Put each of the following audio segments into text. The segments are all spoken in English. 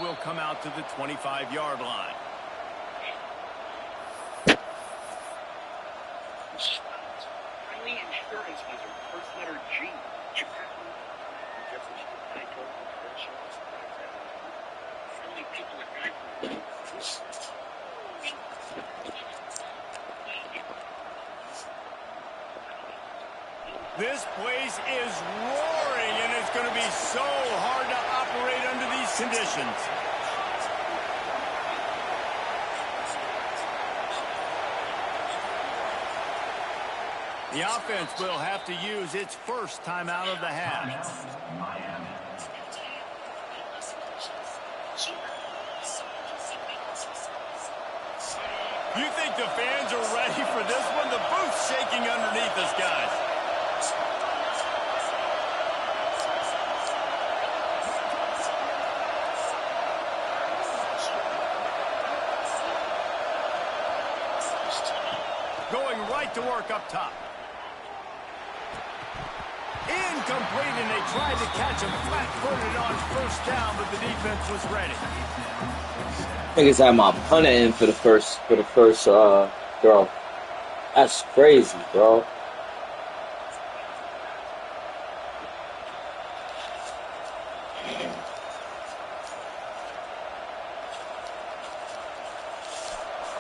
Will come out to the 25-yard line. Friendly insurance wizard, first letter G. Friendly people at Geico. This place is roaring, and it's going to be so hard to operate under these conditions. The offense will have to use its first timeout of the half. You think the fans are ready for this one? The booth's shaking underneath us, guys. Going right to work up top. Incomplete, and they tried to catch him flat-footed on first down, but the defense was ready. Niggas had my punter in for the first throw. That's crazy, bro.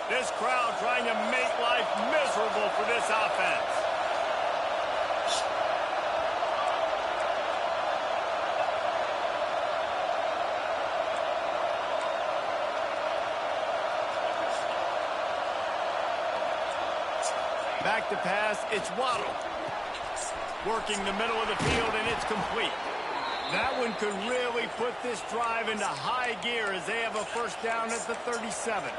This crowd trying to make life miserable for this offense. Back to pass, it's Waddle. Working the middle of the field, and it's complete. That one could really put this drive into high gear as they have a first down at the 37.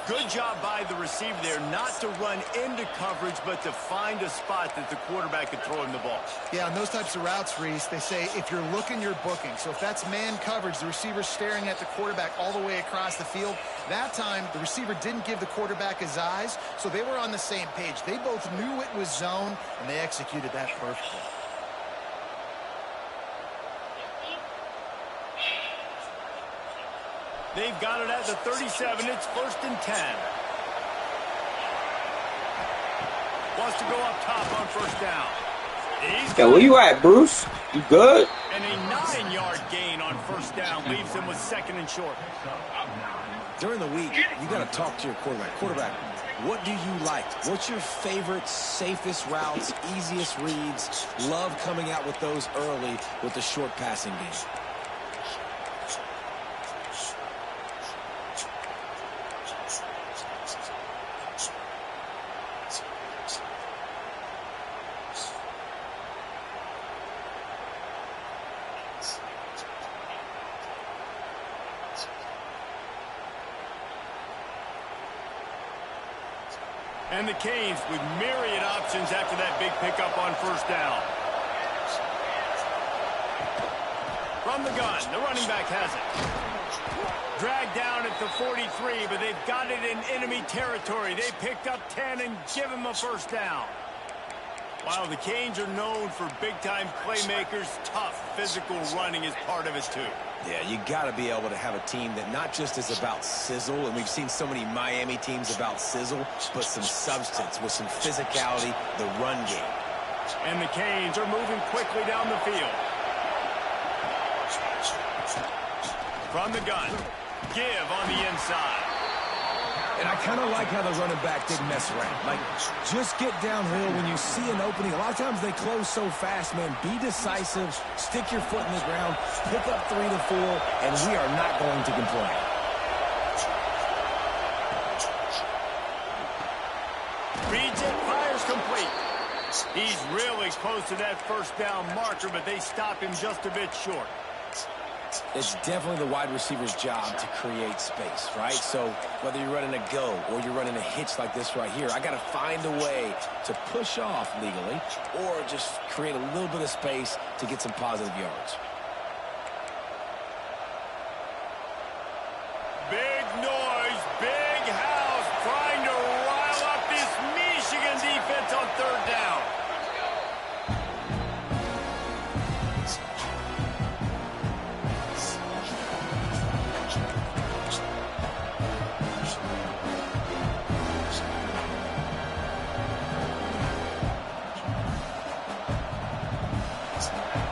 Good job by the receiver there not to run into coverage, but to find a spot that the quarterback could throw him the ball. Yeah, on those types of routes, Reese, they say if you're looking, you're booking. So if that's man coverage, the receiver's staring at the quarterback all the way across the field. That time, the receiver didn't give the quarterback his eyes, so they were on the same page. They both knew it was zone, and they executed that perfectly. They've got it at the 37. It's 1st and 10. Wants to go up top on first down. Yeah, where you at, Bruce? You good? And a 9-yard gain on first down leaves him with 2nd and short. During the week, you got to talk to your quarterback. Quarterback, what do you like? What's your favorite, safest routes, easiest reads? Love coming out with those early with the short passing game. And the Canes with myriad options after that big pickup on first down. From the gun, the running back has it. Dragged down at the 43, but they've got it in enemy territory. They picked up 10 and give him a first down. While the Canes are known for big-time playmakers, tough physical running is part of it too. Yeah, you got to be able to have a team that not just is about sizzle, and we've seen so many Miami teams about sizzle, but some substance with some physicality, the run game. And the Canes are moving quickly down the field. From the gun, give on the inside. And I kind of like how the running back didn't mess around. Like, just get downhill when you see an opening. A lot of times they close so fast, man. Be decisive, stick your foot in the ground, pick up 3 to 4, and we are not going to complain. Reads it, fires complete. He's really close to that first down marker, but they stop him just a bit short. It's definitely the wide receiver's job to create space, right? So whether you're running a go or you're running a hitch like this right here, I got to find a way to push off legally or just create a little bit of space to get some positive yards. Big noise, big house, trying to rile up this Michigan defense on third down.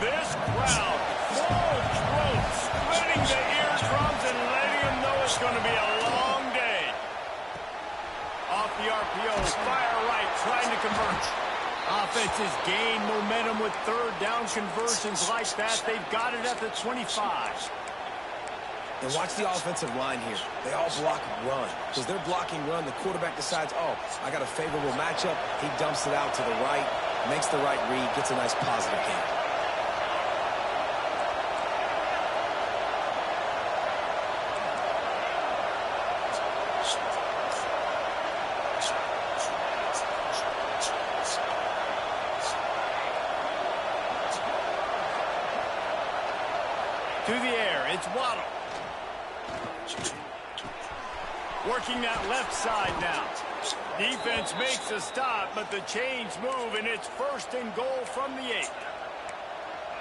This crowd, full throat, splitting the eardrums and letting them know it's going to be a long day. Off the RPO, fire right, trying to convert. Offenses gain momentum with third down conversions like that. They've got it at the 25. And watch the offensive line here. They all block run. Because they're blocking run, the quarterback decides, oh, I got a favorable matchup. He dumps it out to the right, makes the right read, gets a nice positive gain. To the air, it's Waddle. Working that left side now. Defense makes a stop, but the chains move, and it's first and goal from the 8.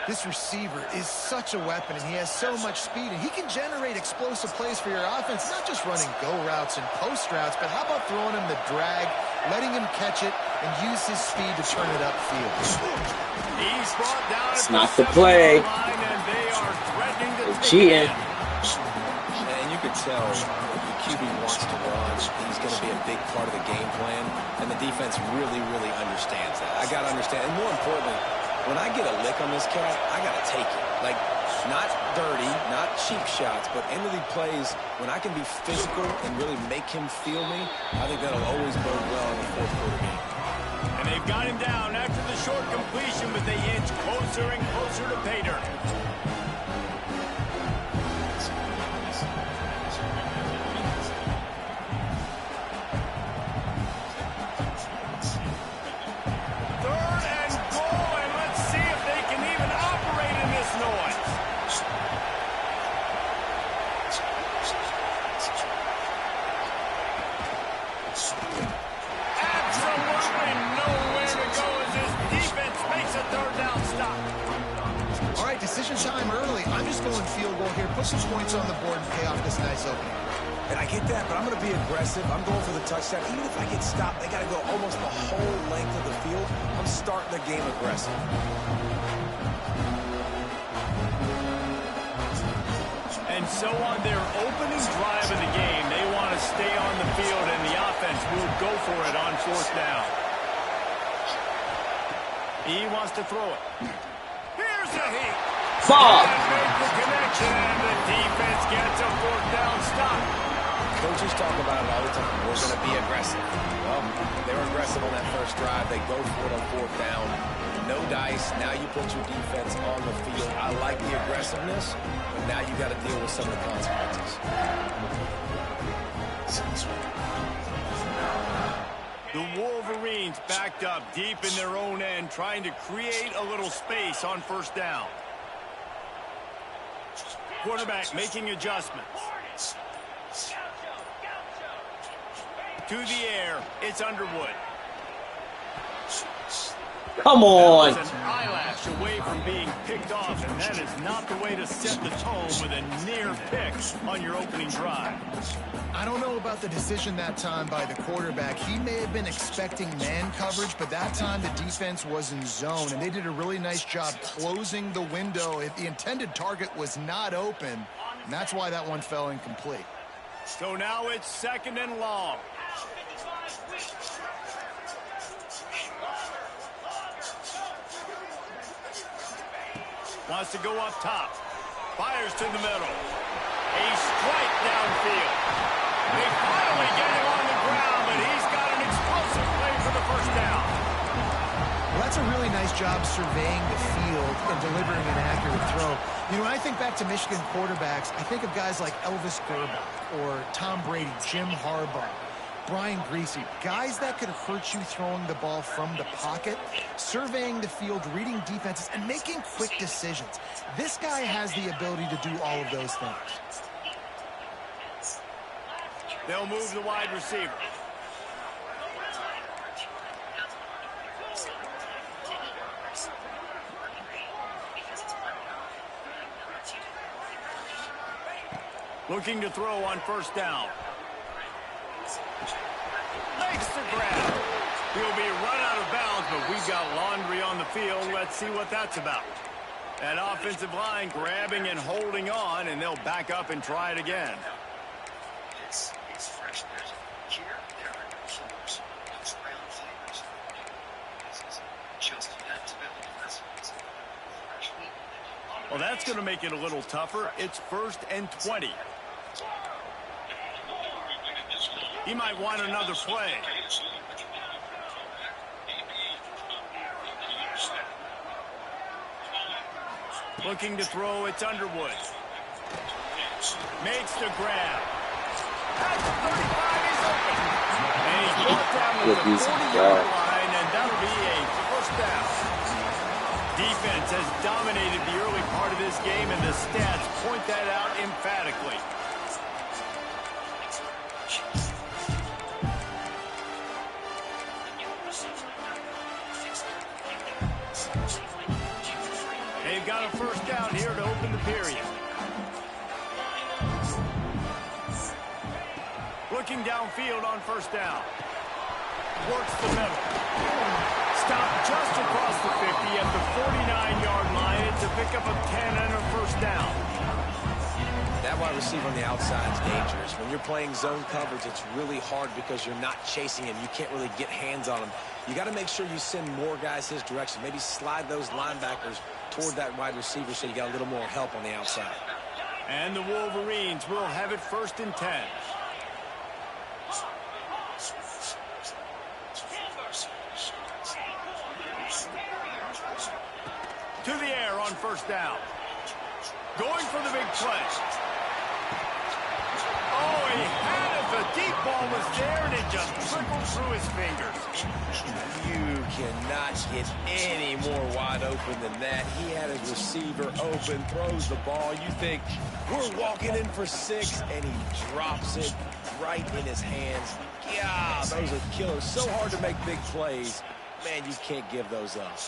This receiver is such a weapon, and he has so much speed, and he can generate explosive plays for your offense, not just running go routes and post routes, but how about throwing him the drag, letting him catch it, and use his speed to turn it upfield. He's brought down It's at not the the play. 7-yard line, and they are threatening to They're take cheating. it. And you can tell the QB wants to run. He's going to be a big part of the game plan, and the defense really, really understands that. I got to understand, and more importantly, when I get a lick on this cat, I got to take it. Like, not dirty, not cheap shots, but end of the plays, when I can be physical and really make him feel me, I think that'll always bode well in the fourth quarter game. And they've got him down after the short completion, but they inch closer and closer to pay dirt. Third and goal, and let's see if they can even operate in this noise. Absolutely nowhere to go as this defense makes a third down stop. All right, decision time early. I'm just going field goal here. Put some points on the board and pay off this nice opening. And I get that, but I'm going to be aggressive. I'm going for the touchdown. Even if I get stopped, they got to go almost the whole length of the field. I'm starting the game aggressive. And so on their opening drive of the game, they want to stay on the field, and the offense will go for it on fourth down. He wants to throw it. Here's the heat. Fuck. And make the connection, and the defense gets a fourth down stop. Coaches talk about it all the time. We're going to be aggressive. Well, they were aggressive on that first drive. They go for it on fourth down. No dice. Now you put your defense on the field. I like the aggressiveness, but now you got to deal with some of the consequences. The Wolverines backed up deep in their own end, trying to create a little space on first down. Quarterback making adjustments. To the air, it's Underwood. Come on. That was an eyelash away from being picked off, and that is not the way to set the tone with a near pick on your opening drive. I don't know about the decision that time by the quarterback. He may have been expecting man coverage, but that time the defense was in zone, and they did a really nice job closing the window if the intended target was not open, and that's why that one fell incomplete. So now it's second and long. Wants to go up top. Fires to the middle. A strike downfield. They finally get him on the ground, but he's got an explosive play for the first down. Well, That's a really nice job surveying the field and delivering an accurate throw. You know, when I think back to Michigan quarterbacks, I think of guys like Elvis Grbac or Tom Brady, Jim Harbaugh, Brian Griese, guys that could hurt you throwing the ball from the pocket, surveying the field, reading defenses, and making quick decisions. This guy has the ability to do all of those things. They'll move the wide receiver. Looking to throw on first down. Makes the grab. He'll be run out of bounds, but we've got laundry on the field. Let's see what that's about. That offensive line grabbing and holding on, and they'll back up and try it again. Well, that's going to make it a little tougher. It's 1st and 20. He might want another play. Looking to throw, it's Underwood. Makes the grab. At the 35, he's open. And he's brought down to the 40-yard line, and that'll be a first down. Defense has dominated the early part of this game, and the stats point that out emphatically. They've got a first down here to open the period. Looking downfield on first down. Works the middle. Stopped just across the 50 at the 49-yard line. It's a pickup of 10 and a first down. That wide receiver on the outside is dangerous. When you're playing zone coverage, it's really hard because you're not chasing him. You can't really get hands on him. You got to make sure you send more guys his direction. Maybe slide those linebackers toward that wide receiver so you got a little more help on the outside. And the Wolverines will have it 1st and 10. To the air on first down. Going for the big play. Oh, he had it. The deep ball was there, and it just trickled through his fingers. You cannot get any more wide open than that. He had his receiver open, throws the ball. You think, we're walking in for 6, and he drops it right in his hands. Yeah, those are killers. So hard to make big plays. Man, you can't give those up.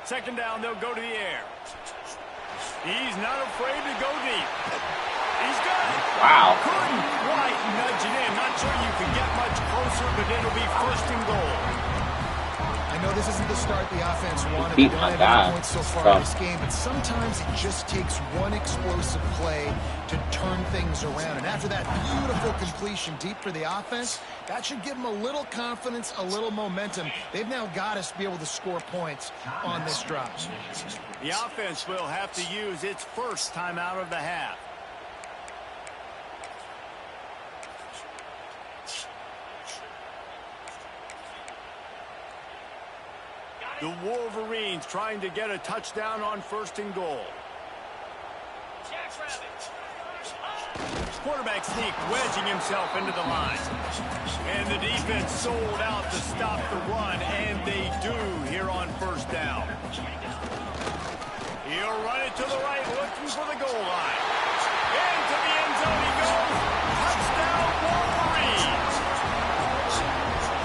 Second down, they'll go to the air. He's not afraid to go deep. He's got it. Wow. Couldn't quite nudge it in. Not sure you can get much closer, but it'll be 1st and goal. I know this isn't the start the offense wanted. Beat They my don't have guy. any points so far in this game, but sometimes it just takes one explosive play to turn things around. And after that beautiful completion deep for the offense, that should give them a little confidence, a little momentum. They've now got us to be able to score points on this drive. The offense will have to use its first timeout of the half. The Wolverines trying to get a touchdown on 1st and goal. Quarterback sneak, wedging himself into the line. And the defense sold out to stop the run, and they do here on first down. He'll run it to the right, looking for the goal line. Into the end zone he goes. Touchdown, Wolverines.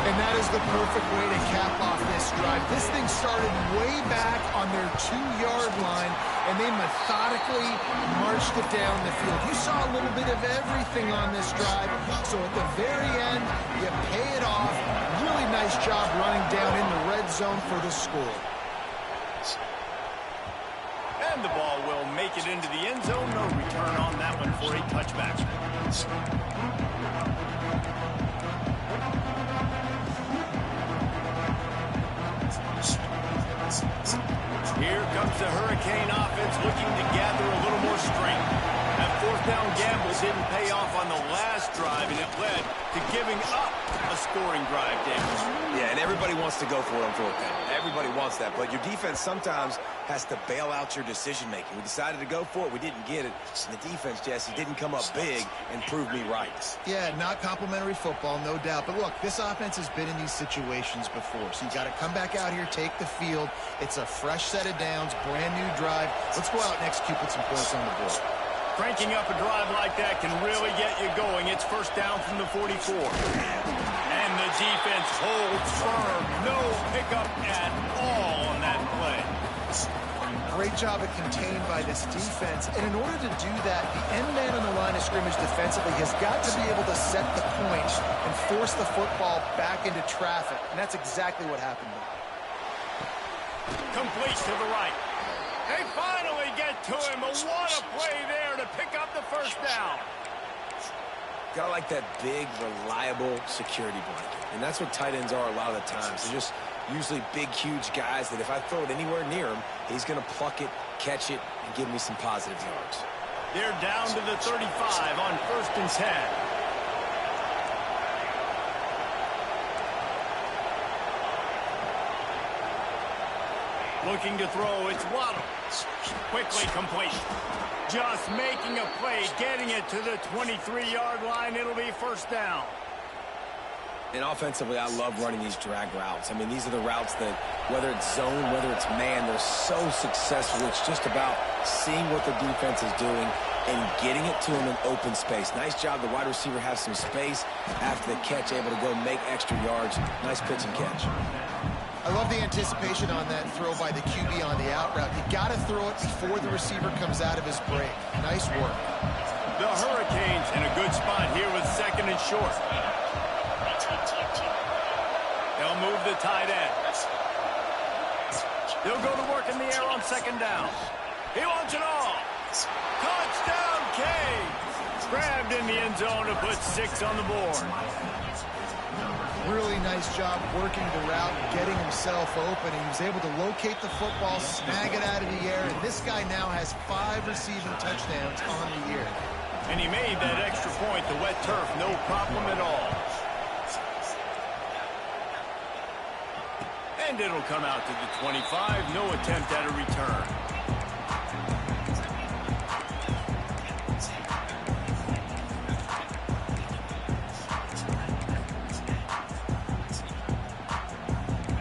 And that is the perfect way to cap off this drive. This thing started way back on their 2-yard line, and they methodically marched it down the field. You saw a little bit of everything on this drive. So at the very end, you pay it off. Really nice job running down in the red zone for the score. And the ball will make it into the end zone. No return on that one for a touchback. Here comes the Hurricane offense looking to down gamble didn't pay off on the last drive, and it led to giving up a scoring drive, Davis. Yeah, and everybody wants to go for it on fourth down. Everybody wants that, but your defense sometimes has to bail out your decision-making. We decided to go for it. We didn't get it. And the defense, Jesse, didn't come up big and prove me right. Yeah, not complimentary football, no doubt. But look, this offense has been in these situations before, so you got to come back out here, take the field. It's a fresh set of downs, brand new drive. Let's go out and execute with some points on the board. Cranking up a drive like that can really get you going. It's first down from the 44. And the defense holds firm. No pickup at all on that play. Great job of contained by this defense. And in order to do that, the end man on the line of scrimmage defensively has got to be able to set the point and force the football back into traffic. And that's exactly what happened there. Complete to the right. They finally get to him. But what a play there to pick up the first down. Gotta like that big, reliable security blanket. And that's what tight ends are a lot of the times. They're just usually big, huge guys that if I throw it anywhere near him, he's going to pluck it, catch it, and give me some positive yards. They're down to the 35 on first and 10. Looking to throw, it's Waddle. Quickly complete. Just making a play, getting it to the 23-yard line. It'll be first down. And offensively, I love running these drag routes. I mean, these are the routes that, whether it's zone, whether it's man, they're so successful. It's just about seeing what the defense is doing and getting it to him in open space. Nice job. The wide receiver has some space after the catch, able to go make extra yards. Nice pitch and catch. I love the anticipation on that throw by the QB on the out route. You got to throw it before the receiver comes out of his break. Nice work. The Hurricanes in a good spot here with second and short. They'll move the tight end. They'll go to work in the air on second down. He wants it all. Touchdown, Canes. Grabbed in the end zone to put 6 on the board. Really nice job working the route, getting himself open. He was able to locate the football, snag it out of the air, and this guy now has 5 receiving touchdowns on the year. And he made that extra point, the wet turf, no problem at all. And it'll come out to the 25, no attempt at a return.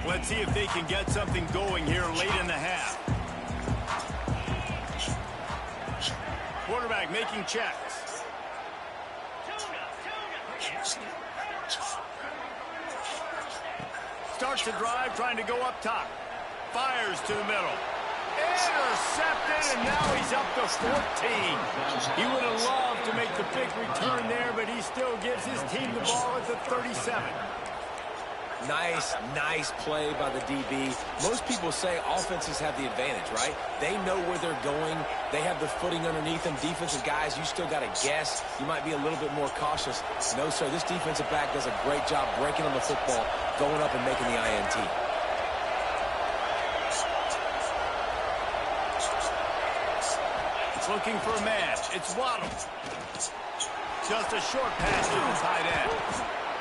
Let's see if they can get something going here late in the half. Quarterback making checks. Starts the drive, trying to go up top. Fires to the middle. Intercepted, and now he's up to 14. He would have loved to make the big return there, but he still gives his team the ball at the 37. Nice play by the DB. Most people say offenses have the advantage, right? They know where they're going. They have the footing underneath them. Defensive guys, you still got to guess. You might be a little bit more cautious. No, sir, this defensive back does a great job breaking on the football, going up and making the INT. Looking for a man. It's Waddle. Just a short pass to the tight end.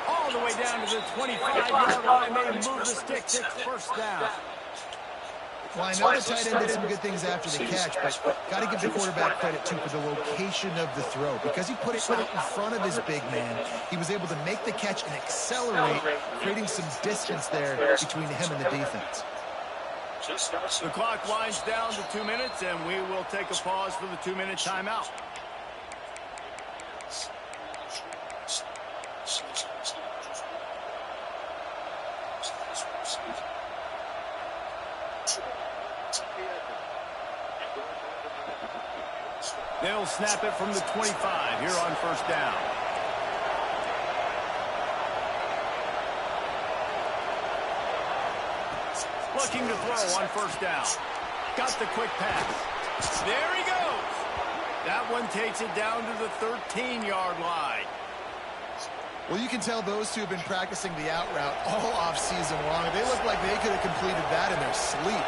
All the way down to the 25-yard line. They move the sticks. It's first down. Well, I know the tight end did some good things after the catch, but got to give the quarterback credit, too, for the location of the throw. Because he put it out in front of his big man, he was able to make the catch and accelerate, creating some distance there between him and the defense. The clock winds down to 2 minutes, and we will take a pause for the 2-minute timeout. They'll snap it from the 25 here on first down. Looking to throw on first down. Got the quick pass. There he goes. That one takes it down to the 13-yard line. Well, you can tell those two have been practicing the out route all off-season long. They look like they could have completed that in their sleep.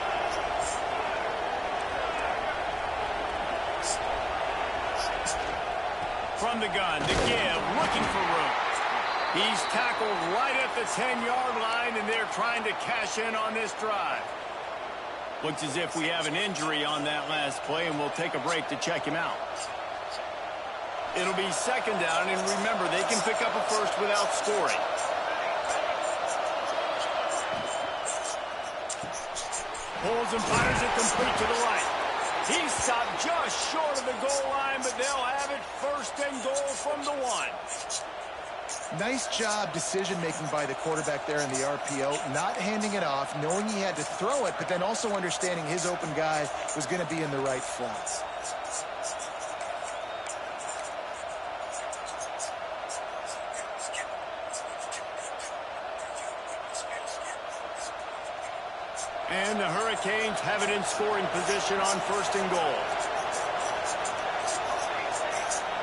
From the gun, to give, looking for room. He's tackled right at the 10-yard line, and they're trying to cash in on this drive. Looks as if we have an injury on that last play, and we'll take a break to check him out. It'll be second down, and remember, they can pick up a first without scoring. Pulls and fires it complete to the right. He stopped just short of the goal line, but they'll have it first and goal from the 1. Nice job decision-making by the quarterback there in the RPO, not handing it off, knowing he had to throw it, but then also understanding his open guy was going to be in the right flats. And the Hurricanes have it in scoring position on first and goal.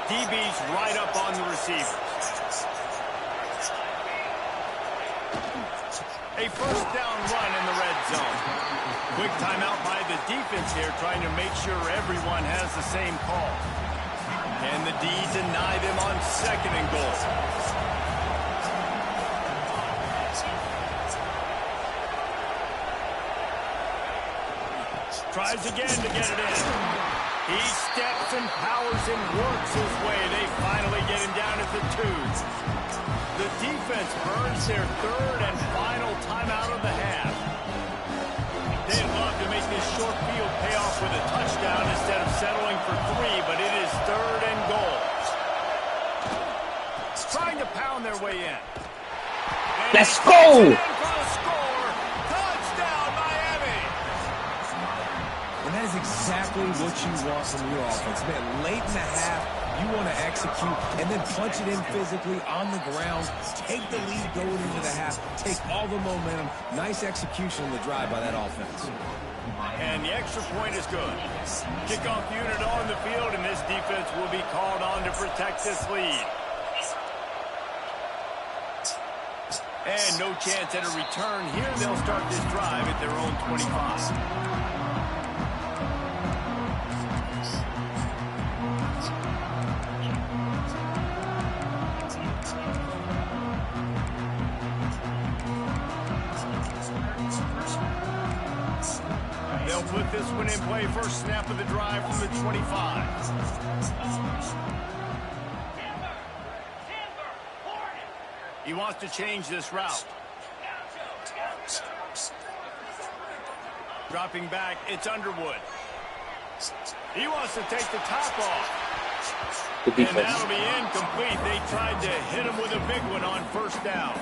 DB's right up on the receivers. A first down run in the red zone. Quick timeout by the defense here, trying to make sure everyone has the same call. And the D deny them on second and goal. Tries again to get it in. He steps and powers and works his way. They finally get him down at the 2. The defense burns their third and final timeout of the half. They'd love to make this short field pay off with a touchdown instead of settling for 3, but it is third and goal. Trying to pound their way in. And let's go! That is exactly what you want from your offense. Man, late in the half, you want to execute and then punch it in physically on the ground, take the lead going into the half, take all the momentum. Nice execution on the drive by that offense. And the extra point is good. Kickoff unit on the field, and this defense will be called on to protect this lead. And no chance at a return here. They'll start this drive at their own 25. They'll put this one in play. First snap of the drive from the 25. He wants to change this route. Dropping back, it's Underwood. He wants to take the top off. Good defense. And that'll be incomplete. They tried to hit him with a big one on first down.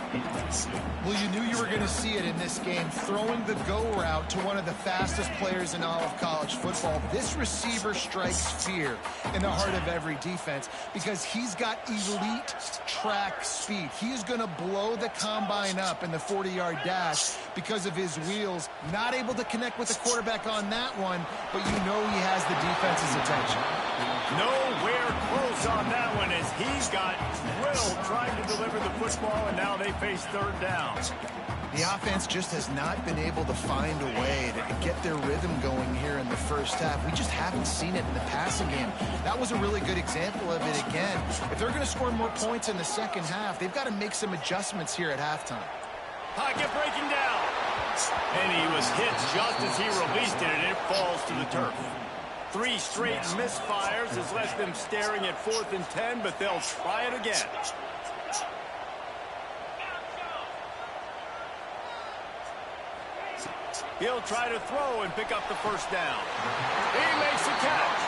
Well, you knew you were going to see it in this game, throwing the go route to one of the fastest players in all of college football. This receiver strikes fear in the heart of every defense because he's got elite track speed. He's going to blow the combine up in the 40-yard dash because of his wheels. Not able to connect with the quarterback on that one, but you know he has the defense's attention. Nowhere close on that one as he's got Riddle trying to deliver the football, and now they face third down. The offense just has not been able to find a way to get their rhythm going here in the first half. We just haven't seen it in the passing game. That was a really good example of it again. If they're going to score more points in the second half, they've got to make some adjustments here at halftime. Pocket breaking down. And he was hit just as he released it, and it falls to the turf. 3 straight misfires has left them staring at 4th and 10, but they'll try it again. He'll try to throw and pick up the first down. He makes the catch.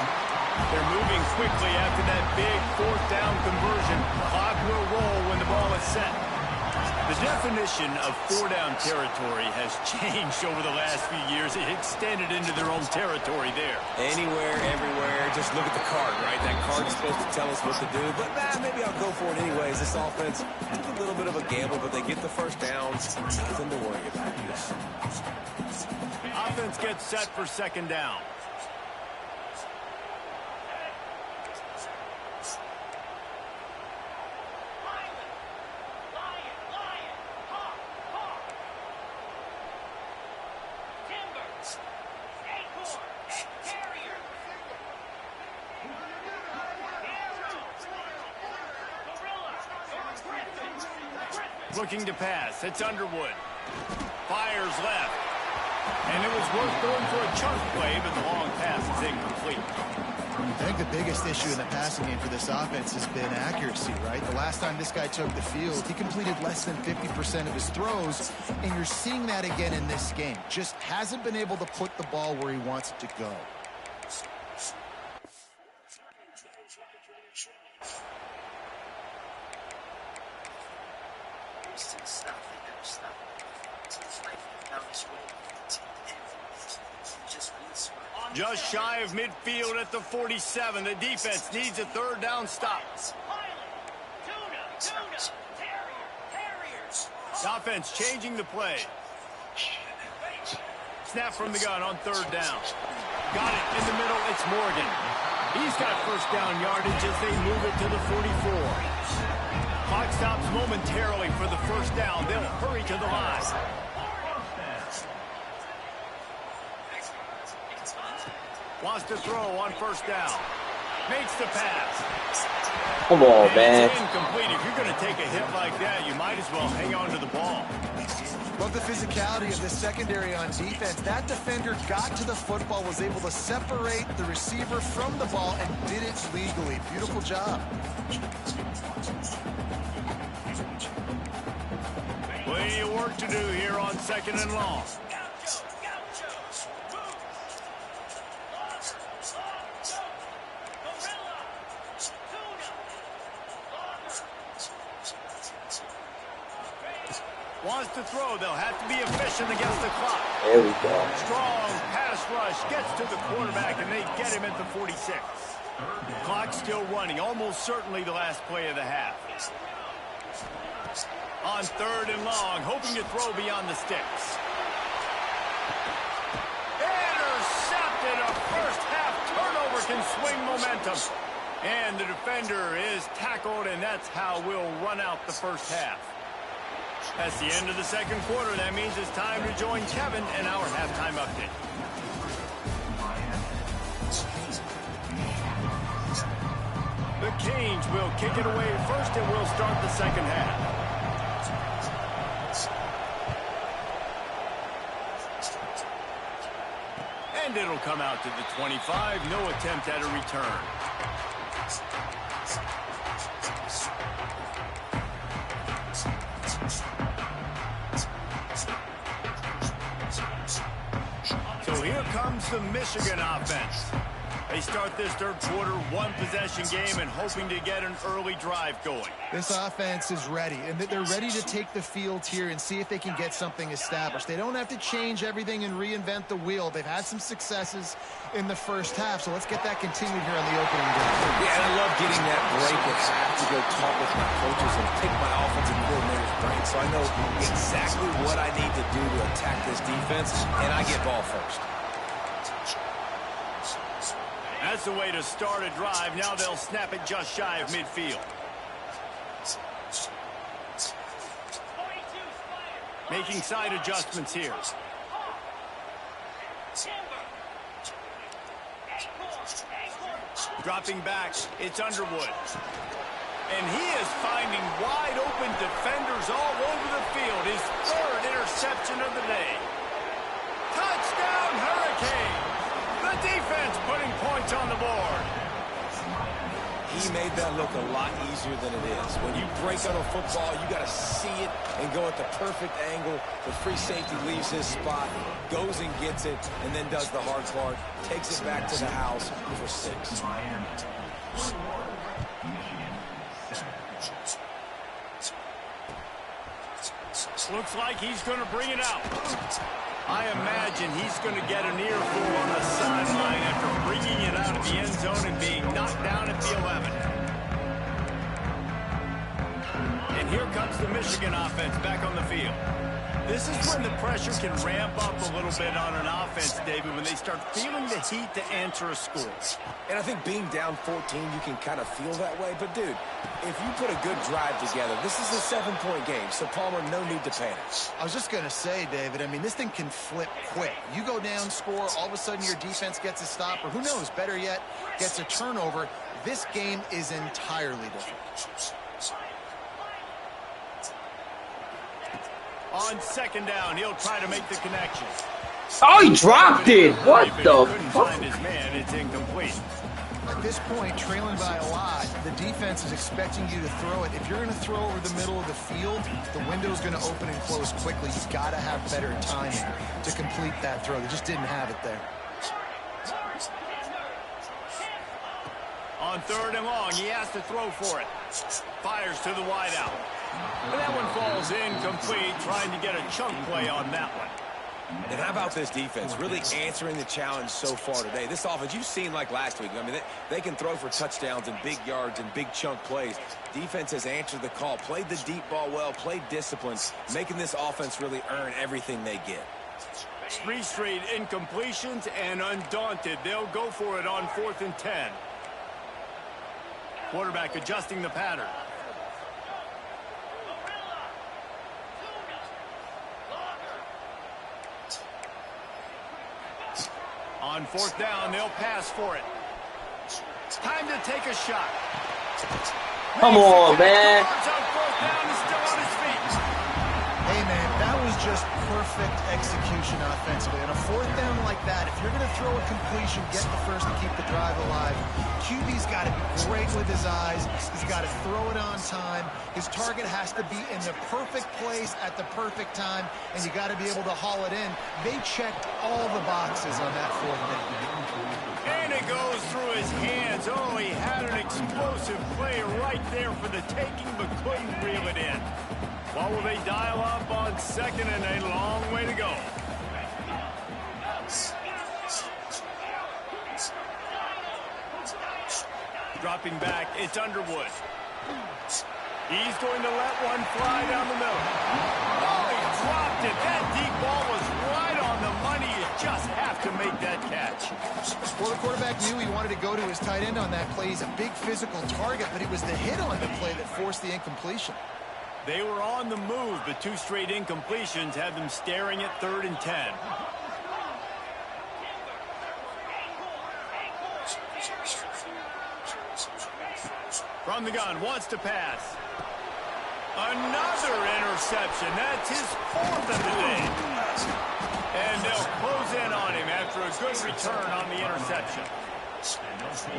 They're moving quickly after that big 4th down conversion. Clock will roll when the ball is set. The definition of 4-down territory has changed over the last few years. It extended into their own territory there. Anywhere, everywhere, just look at the card, right? That card is supposed to tell us what to do, but maybe I'll go for it anyways. This offense, a little bit of a gamble, but they get the first down. Nothing to worry about. Offense gets set for second down. Looking to pass. It's Underwood. Fires left. And it was worth going for a chunk play, but the long pass is incomplete. I think the biggest issue in the passing game for this offense has been accuracy, right? The last time this guy took the field, he completed less than 50% of his throws, and you're seeing that again in this game. Just hasn't been able to put the ball where he wants it to go. Just shy of midfield at the 47. The defense needs a third down stop. The offense changing the play. Snap from the gun on third down. Got it in the middle. It's Morgan. He's got first down yardage as they move it to the 44. Clock stops momentarily for the first down. They'll hurry to the line. Wants to throw on first down. Makes the pass. Come on, and man. It's incomplete. If you're going to take a hit like that, you might as well hang on to the ball. Love the physicality of the secondary on defense. That defender got to the football, was able to separate the receiver from the ball, and did it legally. Beautiful job. Plenty of work to do here on second and long. Wants to throw. They'll have to be efficient against the clock. There we go. Strong pass rush. Gets to the quarterback, and they get him at the 46. Clock still running. Almost certainly the last play of the half. On third and long, hoping to throw beyond the sticks. Intercepted. A first half turnover can swing momentum. And the defender is tackled, and that's how we'll run out the first half. That's the end of the second quarter. That means it's time to join Kevin in our halftime update. The Canes will kick it away first, and we'll start the second half. And it'll come out to the 25. No attempt at a return. So here comes the Michigan offense. They start this third quarter, one-possession game, and hoping to get an early drive going. This offense is ready, and they're ready to take the field here and see if they can get something established. They don't have to change everything and reinvent the wheel. They've had some successes in the first half, so let's get that continued here on the opening game. Yeah, and I love getting that break at half to go talk with my coaches and pick my offensive coordinator's brain, so I know exactly what I need to do to attack this defense, and I get ball first. That's the way to start a drive. Now they'll snap it just shy of midfield. Making side adjustments here. Dropping back, it's Underwood. And he is finding wide open defenders all over the field. His third interception of the day. Touchdown, Hurricane! The defense putting points on the board. He made that look a lot easier than it is. When you break on a football, you got to see it and go at the perfect angle. The free safety leaves his spot, goes and gets it, and then does the hard part, takes it back to the house for 6. Looks like he's going to bring it out. I imagine he's going to get an earful on the sideline after bringing it out of the end zone and being knocked down at the 11. And here comes the Michigan offense back on the field. This is when the pressure can ramp up a little bit on an offense, David, when they start feeling the heat to answer a score. And I think being down 14, you can kind of feel that way. But, dude, if you put a good drive together, this is a 7-point game. So, Palmer, no need to panic. I was just going to say, David, I mean, this thing can flip quick. You go down, score, all of a sudden your defense gets a stop, or who knows, better yet, gets a turnover. This game is entirely different. On second down, he'll try to make the connection. Oh, he dropped it. What If he the couldn't fuck? find his man, it's incomplete. At this point, trailing by a lot, the defense is expecting you to throw it. If you're going to throw over the middle of the field, the window's going to open and close quickly. You've got to have better timing to complete that throw. They just didn't have it there. On third and long, he has to throw for it. Fires to the wideout. And that one falls incomplete, trying to get a chunk play on that one. And how about this defense really answering the challenge so far today? This offense, you've seen like last week. I mean, they can throw for touchdowns and big yards and big chunk plays. Defense has answered the call, played the deep ball well, played discipline, making this offense really earn everything they get. 3 straight incompletions, and undaunted, they'll go for it on 4th and 10. Quarterback adjusting the pattern. On 4th down, they'll pass for it. Time to take a shot. Come on, man. On 4th down, he's still on his feet. Hey, man, that was just perfect execution offensively. On a 4th down like that, if you're going to throw a completion, get the first and keep the drive alive. QB's got to be great with his eyes. He's got to throw it on time. His target has to be in the perfect place at the perfect time, and you got to be able to haul it in. They checked all the boxes on that 4th down. And it goes through his hands. Oh, he had an explosive play right there for the taking, but couldn't reel it in. What will they dial up on 2nd and a long way to go? Dropping back, it's Underwood. He's going to let one fly down the middle. Oh, he dropped it. That deep ball was right on the money. You just have to make that catch. Well, the quarterback knew he wanted to go to his tight end on that play. He's a big physical target, but it was the hit on the play that forced the incompletion. They were on the move, but 2 straight incompletions had them staring at 3rd and 10. From the gun, wants to pass. Another interception. That's his 4th of the day. And they'll close in on him after a good return on the interception.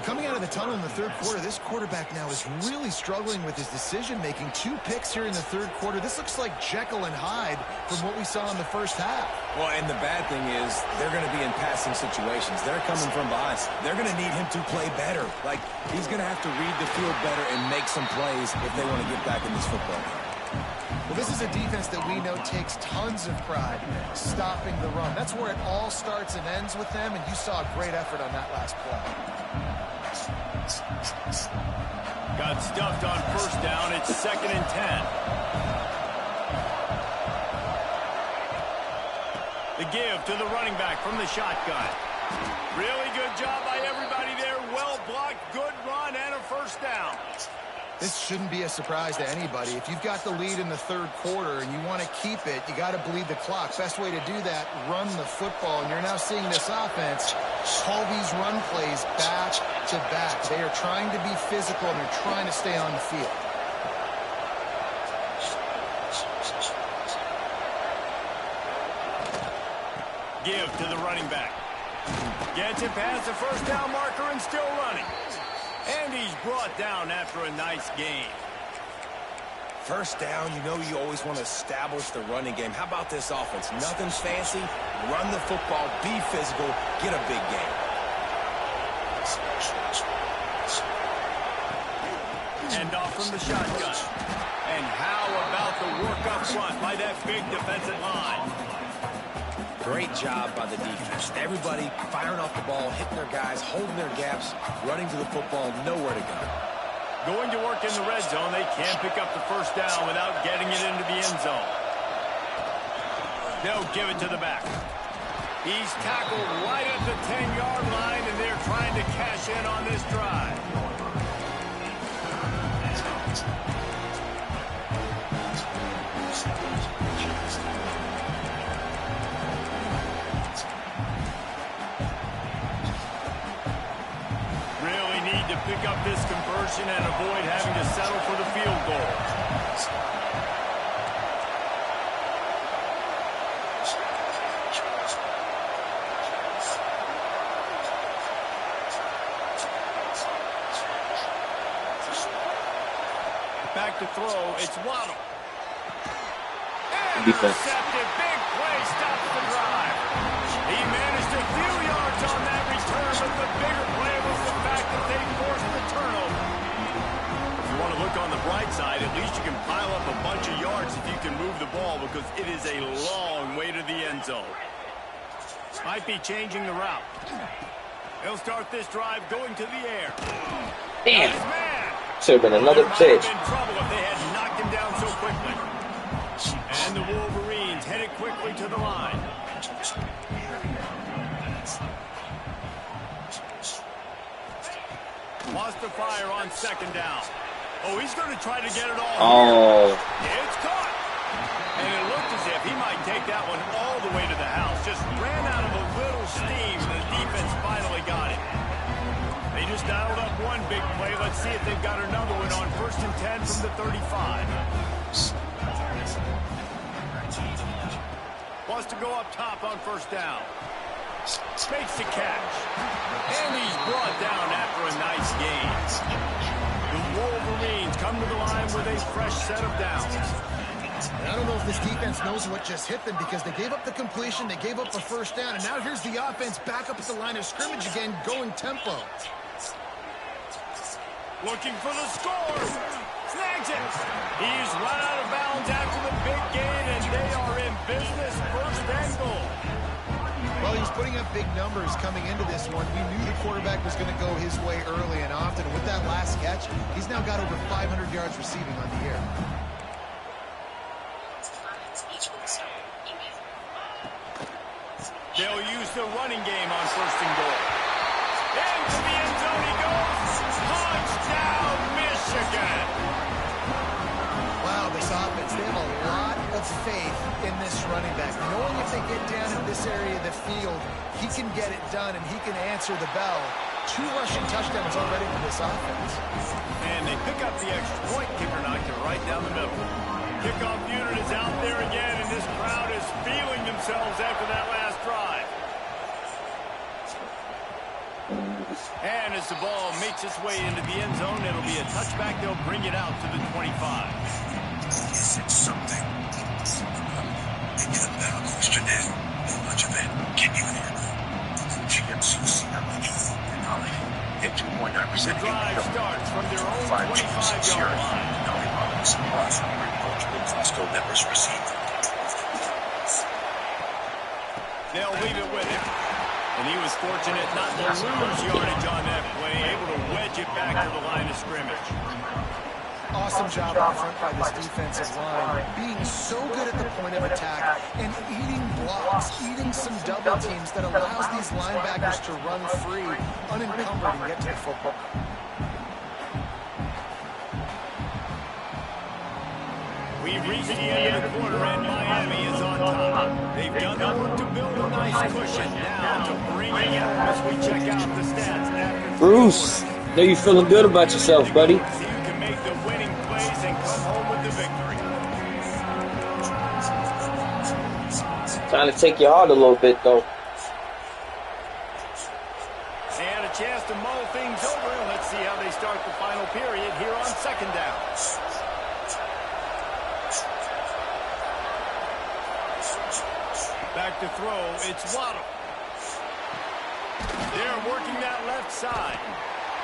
Coming out of the tunnel in the 3rd quarter, this quarterback now is really struggling with his decision-making. 2 picks here in the 3rd quarter. This looks like Jekyll and Hyde from what we saw in the first half. Well, and the bad thing is they're going to be in passing situations. They're coming from behind. They're going to need him to play better. Like, he's going to have to read the field better and make some plays if they want to get back in this football game. Well, this is a defense that we know takes tons of pride stopping the run. That's where it all starts and ends with them, and you saw a great effort on that last play. Got stuffed on 1st down. It's 2nd and 10. The give to the running back from the shotgun. Really good job by everybody there. Well blocked, good run, and a 1st down. This shouldn't be a surprise to anybody. If you've got the lead in the 3rd quarter and you want to keep it, you got to bleed the clock. Best way to do that, run the football. And you're now seeing this offense call these run plays back to back. They are trying to be physical and they're trying to stay on the field. Give to the running back. Gets it past the 1st down marker and still running. And he's brought down after a nice gain. 1st down, you know you always want to establish the running game. How about this offense? Nothing fancy. Run the football, be physical, get a big gain. End off from the shotgun. And how about the work up front by that big defensive line? Great job by the defense. Everybody firing off the ball, hitting their guys, holding their gaps, running to the football, nowhere to go. Going to work in the red zone, they can't pick up the 1st down without getting it into the end zone. They'll give it to the back. He's tackled right at the 10-yard line, and they're trying to cash in on this drive. Pick up this conversion and avoid having to settle for the field goal. to throw. It's Waddle. Defense. Intercepted. Big play. Stops the drive. He managed a few yards on that return, but the bigger play was the fact that they forced the turnover. If you want to look on the bright side, at least you can pile up a bunch of yards if you can move the ball, because it is a long way to the end zone. Might be changing the route. He'll start this drive going to the air. Damn. Nice man. Should have been another There might have pitch. been trouble if they had knocked him down so quickly. And the Wolverines headed quickly to the line. Wants to fire on second down. Oh, he's going to try to get it all. Oh. Here. It's caught. And it looked as if he might take that one all the way to the house. Just ran out of a little steam, and the defense finally got it. They just dialed up one big play. Let's see if they've got another one on 1st and 10 from the 35. Wants to go up top on 1st down. Makes the catch. And he's brought down after a nice gain. The Wolverines come to the line with a fresh set of downs. I don't know if this defense knows what just hit them, because they gave up the completion, they gave up the 1st down, and now here's the offense back up at the line of scrimmage again, going tempo. Looking for the score. Snags it. He's run out of bounds after the big gain, and they are in business. 1st and goal. Well, he's putting up big numbers coming into this one. We knew the quarterback was going to go his way early and often. With that last catch, he's now got over 500 yards receiving on the year. They'll use the running game on 1st and goal. Into the end zone he goes. Touchdown, Michigan. Wow, this offense, they have a lot of faith in this running back. Knowing if they get down in this area of the field, he can get it done and he can answer the bell. 2 rushing touchdowns already for this offense. And they pick up the extra point. Kicker knocked it right down the middle. Kickoff unit is out there again, and this crowd is feeling themselves after that last drive. And as the ball makes its way into the end zone, it'll be a touchback. They'll bring it out to the 25. Yes, it's something. Maybe the better question is, how much of it can you handle? GMCC, how much you probably hit 2.9%. The drive starts from their own 25-yard line. Dolly Robinson, agricultural Costco members received. They'll leave it with him. And he was fortunate not to lose yardage on that play, able to wedge it back to the line of scrimmage. Awesome job up front by this defensive line, being so good at the point of attack and eating blocks, eating some double teams that allows these linebackers to run free, unencumbered, and get to the football. We've reached the end of the quarter, and Miami is on top. They've done the work to build a nice cushion. Now to bring it home as we check out the stats after Bruce, know you feeling good about yourself, buddy. See who can make the winning plays and come home with the victory. Trying to take your heart a little bit, though. And a chance to mull things over, and let's see how they start the final period here on 2nd down. Back to throw, it's Waddle. They're working that left side.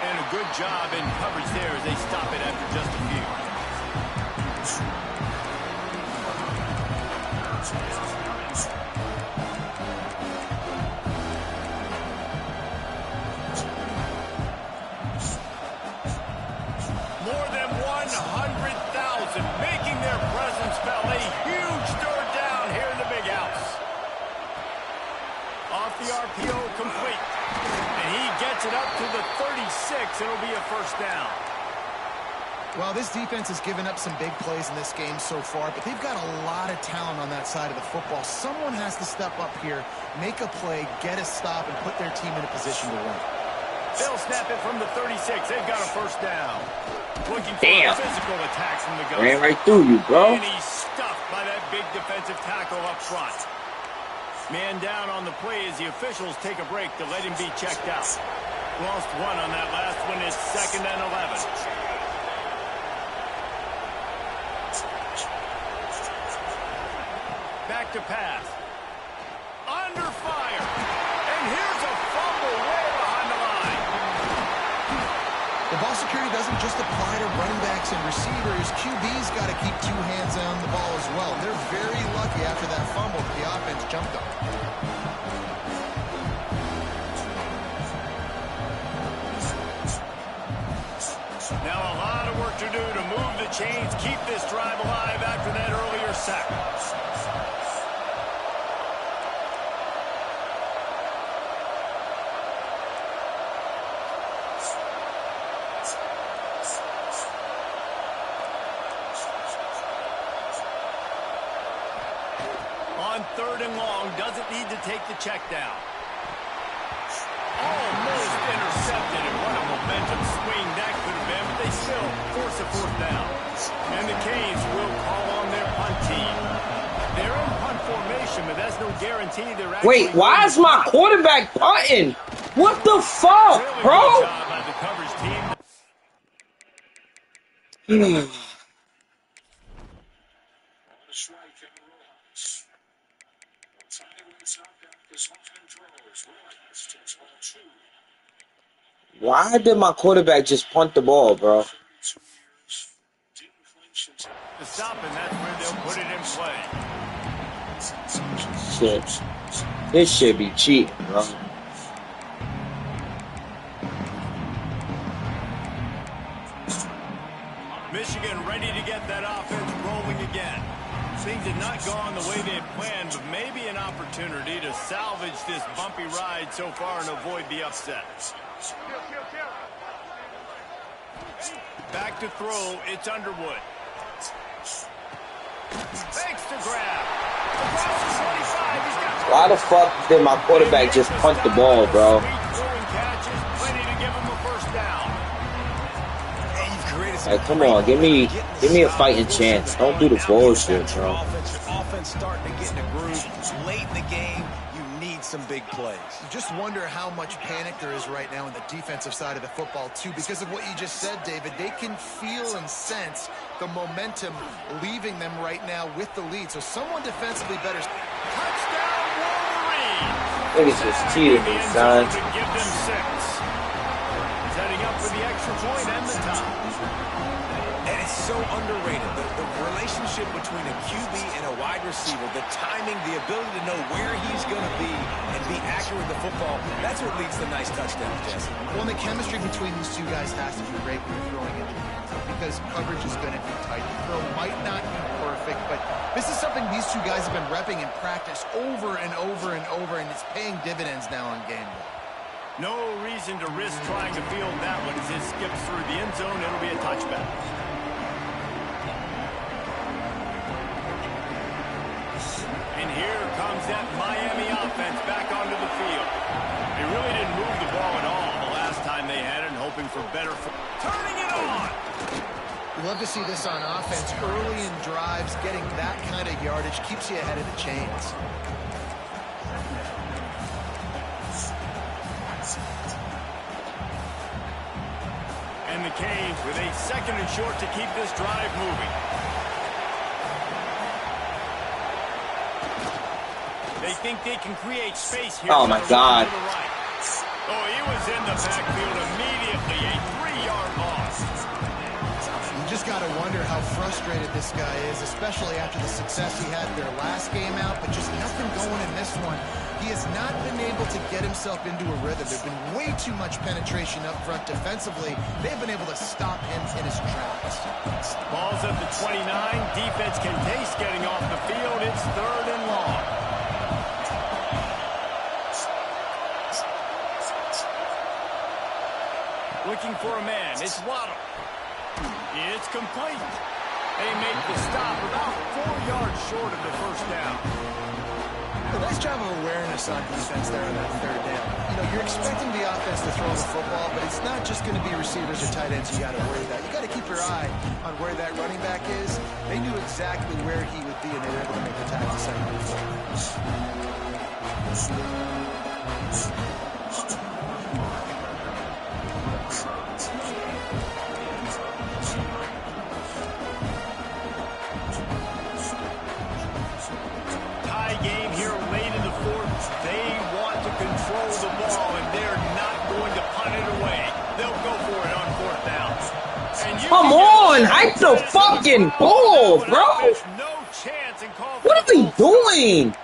And a good job in coverage there as they stop it after just a few. More than 100,000 making their presence felt. A huge third down here in the big house. Off the RPO, complete. And he gets it up to the 36. It'll be a 1st down. Well, this defense has given up some big plays in this game so far, but they've got a lot of talent on that side of the football. Someone has to step up here, make a play, get a stop, and put their team in a position to win. They'll snap it from the 36. They've got a 1st down. Looking for Damn. a physical attack from the gun. Ran right through you, bro. And he's stuffed by that big defensive tackle up front. Man down on the play as the officials take a break to let him be checked out. Lost one on that last one. It's 2nd and 11. to pass. Under fire. And here's a fumble way behind the line. The ball security doesn't just apply to running backs and receivers. QB's got to keep two hands on the ball as well. They're very lucky after that fumble that the offense jumped on. Now a lot of work to do to move the chains, keep this drive alive after that earlier sack. On 3rd and long, doesn't need to take the check down. Almost intercepted, and what a momentum swing that could have been, but they still force a 4th down. And the Canes will call on their punt team. They're in punt formation, but that's no guarantee they're actually... Wait, why is my quarterback punting? What the fuck, Really bro? good job by the coverage team. Why did my quarterback just punt the ball, bro? To stop, and that's where they'll put it in play. Shit. This should be cheating, bro. Michigan ready to get that offense rolling again. Things had not gone the way they had planned, but maybe an opportunity to salvage this bumpy ride so far and avoid the upset. Back to throw, it's Underwood. Fakes to grab. Across the 25, he's got... Why the fuck did my quarterback just punt the ball, bro? Hey, come on, give me a fighting chance. Don't do the bullshit, bro. Offense starting to get in a groove. Late in the game, you need some big plays. You just wonder how much panic there is right now on the defensive side of the football, too, because of what you just said, David. They can feel and sense the momentum leaving them right now with the lead. So someone defensively better. Touchdown, Wolverine! Niggas just cheated me, son. To give them 6. Setting up for the extra point and the tie. And it's so underrated. The relationship between a QB and a wide receiver, the timing, the ability to know where he's going to be and be accurate with the football, that's what leads to nice touchdowns, Jesse. Well, and the chemistry between these two guys has to be great when you're throwing into the end zone because coverage is going to be tight. The throw might not be perfect, but this is something these two guys have been repping in practice over and over and over, and it's paying dividends now on game day. No reason to risk trying to field that one as it skips through the end zone. It'll be a touchback. And here comes that Miami offense back onto the field. They really didn't move the ball at all the last time they had it, hoping for better. Turning it on! We love to see this on offense. Early in drives, getting that kind of yardage keeps you ahead of the chains. And the Canes with a 2nd and short to keep this drive moving. They think they can create space here. Oh, my God. Oh, he was in the backfield immediately. A 3-yard loss. You just got to wonder how frustrated this guy is, especially after the success he had their last game out, but just nothing going in this one. He has not been able to get himself into a rhythm. There's been way too much penetration up front defensively. They've been able to stop him in his tracks. Ball's at the 29. Defense can taste getting off the field. It's 3rd and long. Looking for a man. It's Waddle. It's complete. They make the stop about 4 yards short of the 1st down. A nice job of awareness on defense there on that 3rd down. You know, you're expecting the offense to throw the football, but it's not just going to be receivers or tight ends you got to worry about. You got to keep your eye on where that running back is. They knew exactly where he would be, and they were able to make the tackle second and 4. come on. Hype the fucking ball, bro. There's no chance and call for What the are we false start. doing?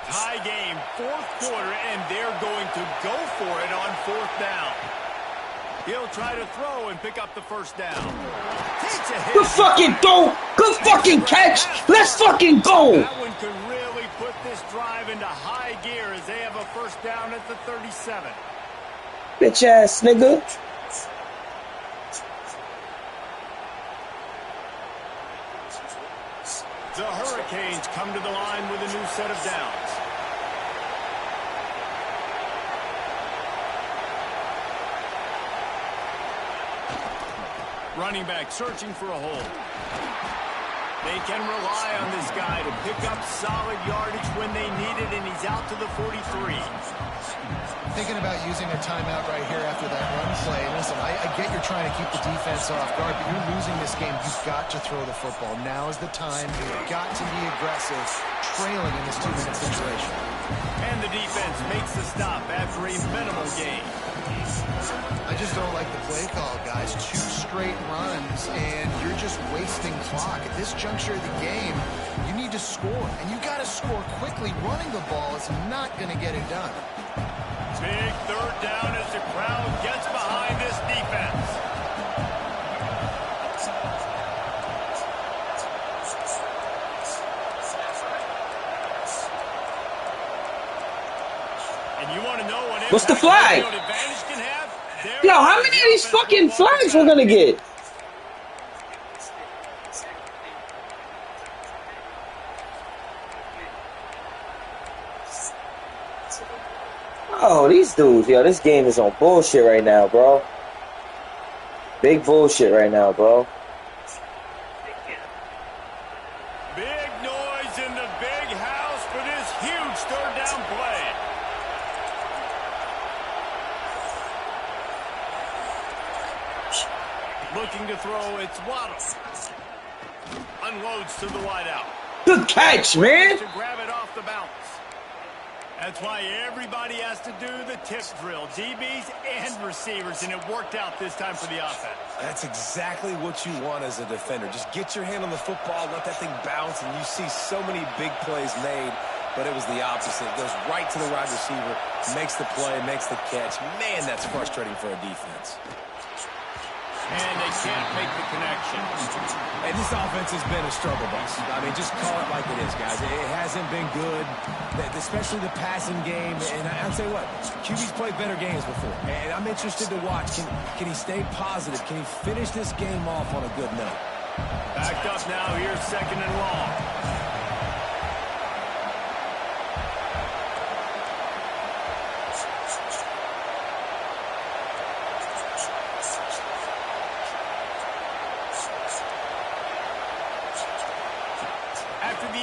Tie game, fourth quarter, and they're going to go for it on fourth down. He'll try to throw and pick up the first down. Takes a hit. Good fucking throw. Good fucking catch. Let's fucking go. That one could really put this drive into high gear as they have a first down at the 37. Bitch ass nigga. The Hurricanes come to the line with a new set of downs. Running back searching for a hole. They can rely on this guy to pick up solid yardage when they need it, and he's out to the 43. Thinking about using a timeout right here after that run play. Listen, I get you're trying to keep the defense off guard, but you're losing this game. You've got to throw the football. Now is the time. You've got to be aggressive, trailing in this 2-minute situation. And the defense makes the stop after a minimal gain. I just don't like the play call, guys. 2 straight runs, and you're just wasting clock. At this juncture of the game, you need to score, and you got to score quickly. Running the ball is not going to get it done. Big third down as the crowd gets behind this defense. And you want to know what What's the impact flag? home field advantage can have? There Yo, it how is. many of these The offense fucking will walk flags it we're back. gonna get? Oh, these dudes, yo, this game is on bullshit right now, bro. Big bullshit right now, bro. Big noise in the big house for this huge third down play. Looking to throw, it's Waddle. Unloads to the wideout. Good catch, man. To grab it off the bounce. That's why everybody has to do the tip drill. DBs and receivers, and it worked out this time for the offense. That's exactly what you want as a defender. Just get your hand on the football, let that thing bounce, and you see so many big plays made, but it was the opposite. It goes right to the wide receiver, makes the play, makes the catch. Man, that's frustrating for a defense. And they can't make the connection. And this offense has been a struggle bus. I mean, just call it like it is, guys. It hasn't been good, especially the passing game. And I'll tell you what, QB's played better games before. And I'm interested to watch. Can he stay positive? Can he finish this game off on a good note? Backed up now, here's second and long.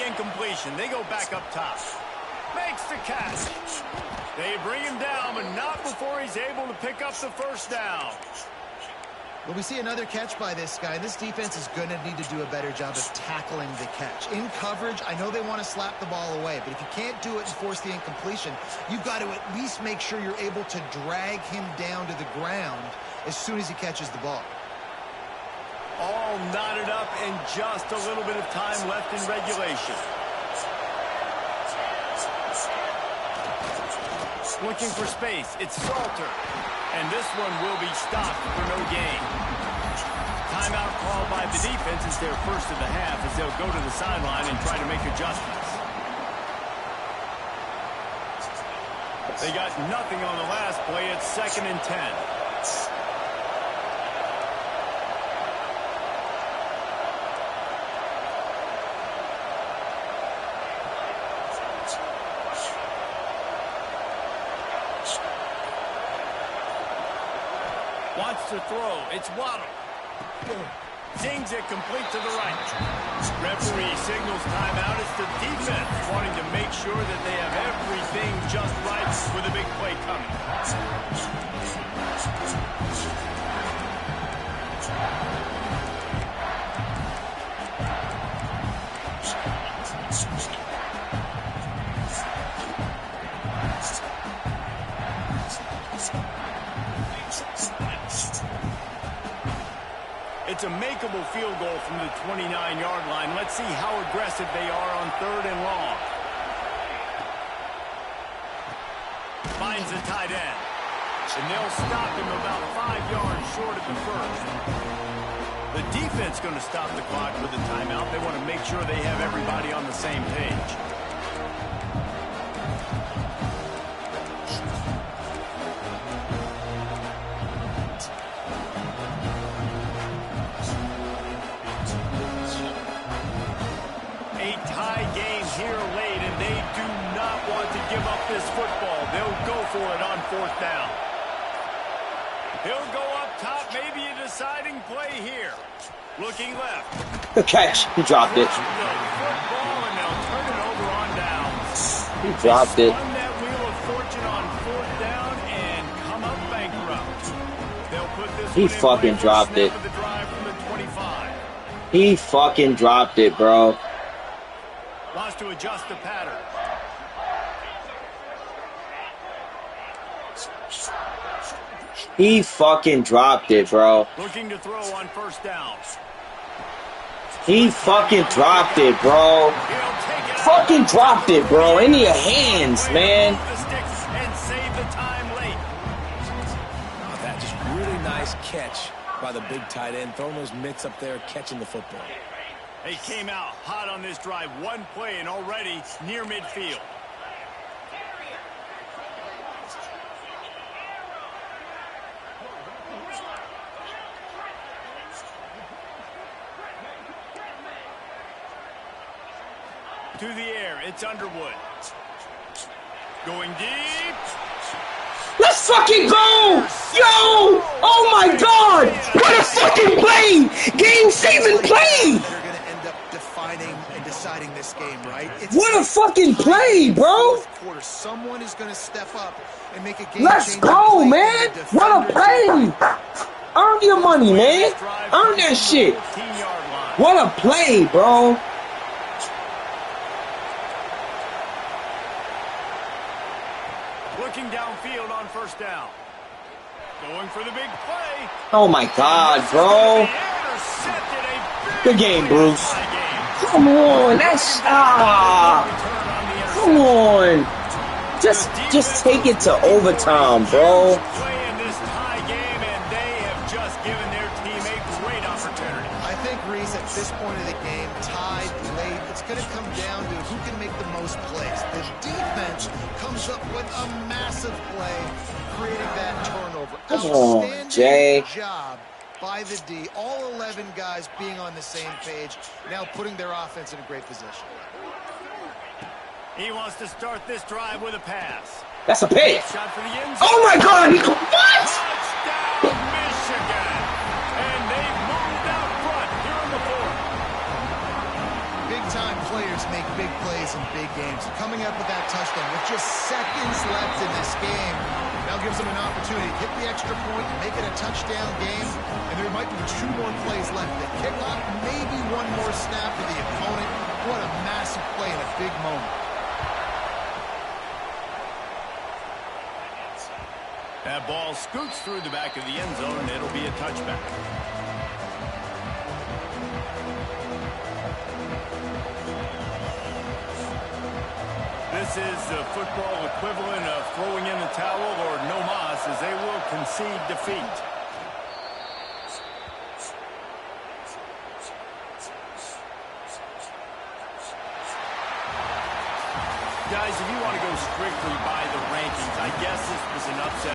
Incompletion. They go back up top. Makes the catch. They bring him down, but not before he's able to pick up the first down. Well, we see another catch by this guy. This defense is going to need to do a better job of tackling the catch. In coverage, I know they want to slap the ball away, but if you can't do it and force the incompletion, you've got to at least make sure you're able to drag him down to the ground as soon as he catches the ball. All knotted up and just a little bit of time left in regulation. Looking for space. It's Salter. And this one will be stopped for no gain. Timeout called by the defense is their first of the half as they'll go to the sideline and try to make adjustments. They got nothing on the last play. It's 2nd and 10. Wants to throw. It's Waddle. Zings it complete to the right. Referee signals timeout. It's the defense wanting to make sure that they have everything just right with a big play coming. It's a makeable field goal from the 29-yard line. Let's see how aggressive they are on 3rd and long. Finds the tight end. And they'll stop him about 5 yards short of the first. The defense going to stop the clock with the timeout. They want to make sure they have everybody on the same page. This football, they'll go for it on 4th down. He'll go up top, maybe a deciding play here. Looking left. Good catch. He dropped it. Football, and they'll turn it over on downs. He dropped it. Spun that wheel of fortune on 4th down and come up bankrupt. They'll put this He fucking dropped it. the drive from the 25. He fucking dropped it, bro. Wants to adjust the pattern. He fucking dropped it, bro. Looking to throw on 1st down. He fucking dropped it, bro. Fucking dropped it, bro. In your hands, man. And save the time late. Oh, that just really nice catch by the big tight end. Throwing those mitts up there, catching the football. They came out hot on this drive. One play and already near midfield. To the air, it's Underwood. Going deep. Let's fucking go! Yo! Oh my god! What a fucking play! Game-saving play! They're going to end up defining and deciding this game, right? What a fucking play, bro! Quarter. Someone is going to step up and make a game. Let's go, man! What a play! Earn your money, man! Earn that shit! What a play, bro! Looking downfield on 1st down. Going for the big play. Oh my god, bro! Good game, Bruce. Come on, that's come on. Just take it to overtime, bro. Playing this tie game, and they have just given their team a great opportunity. I think, Reese, at this point of the game, tied, late, it's going to come down to who can make the most plays. The defense comes up with a massive play, creating that turnover. Come on, Jay. Job by the D. All 11 guys being on the same page, now putting their offense in a great position. He wants to start this drive with a pass. That's a pick. Shot for the end zone. Oh my god! What? Touchdown, Michigan! And they've moved out front here in the 4th. Big-time players make big plays in big games. Coming up with that touchdown with just seconds left in this game now gives them an opportunity to hit the extra point and make it a touchdown game. And there might be 2 more plays left. The kickoff, maybe 1 more snap for the opponent. What a massive play in a big moment. That ball scoots through the back of the end zone, and it'll be a touchback. This is the football equivalent of throwing in the towel or no mas, as they will concede defeat. Guys, if you want to go strictly by the rankings, I guess this was an upset.